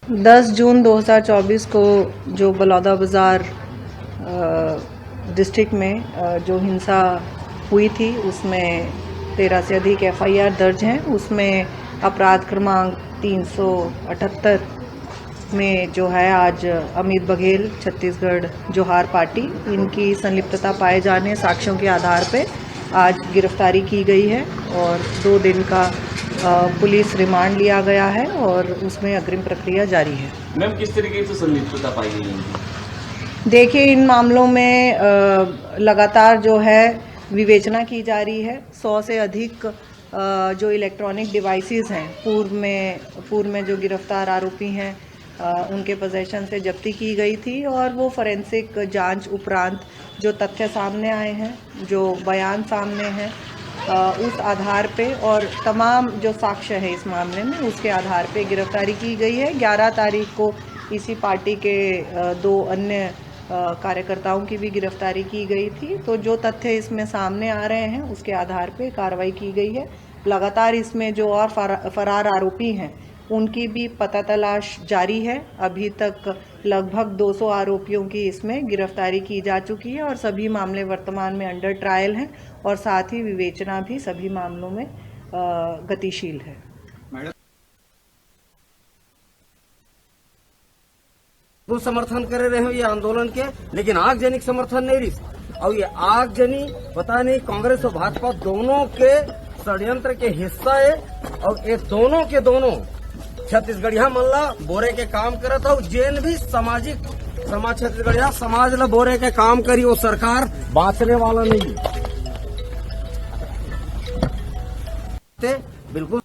10 जून 2024 को जो बलौदाबाजार डिस्ट्रिक्ट में जो हिंसा हुई थी उसमें 13 से अधिक FIR दर्ज हैं। उसमें अपराध क्रमांक 378 में जो है आज अमित बघेल छत्तीसगढ़ जोहार पार्टी इनकी संलिप्तता पाए जाने साक्ष्यों के आधार पे आज गिरफ्तारी की गई है और 2 दिन का पुलिस रिमांड लिया गया है और उसमें अग्रिम प्रक्रिया जारी है। मैम, किस तरीके से संलिप्तता पाई गई है? देखिए, इन मामलों में लगातार जो है विवेचना की जा रही है। 100 से अधिक जो इलेक्ट्रॉनिक डिवाइसेस हैं पूर्व में जो गिरफ्तार आरोपी हैं उनके पोजेशन से जब्ती की गई थी और वो फोरेंसिक जांच उपरांत जो तथ्य सामने आए हैं, जो बयान सामने हैं, उस आधार पे और तमाम जो साक्ष्य है इस मामले में उसके आधार पे गिरफ्तारी की गई है। 11 तारीख को इसी पार्टी के 2 अन्य कार्यकर्ताओं की भी गिरफ्तारी की गई थी। तो जो तथ्य इसमें सामने आ रहे हैं उसके आधार पे कार्रवाई की गई है। लगातार इसमें जो और फरार आरोपी हैं उनकी भी पता तलाश जारी है। अभी तक लगभग 200 आरोपियों की इसमें गिरफ्तारी की जा चुकी है और सभी मामले वर्तमान में अंडर ट्रायल हैं और साथ ही विवेचना भी सभी मामलों में गतिशील है। वो समर्थन करे रहे हो ये आंदोलन के, लेकिन आगजनी समर्थन नहीं रही। और ये आगजनी पता नहीं कांग्रेस और भाजपा दोनों के षड्यंत्र के हिस्सा है और ये दोनों के दोनों छत्तीसगढ़िया मल्ला बोरे के काम करत हो। जेन भी सामाजिक समाज छत्तीसगढ़िया समाज ला बोरे के काम करी वो सरकार बांचने वाला नहीं है। बिल्कुल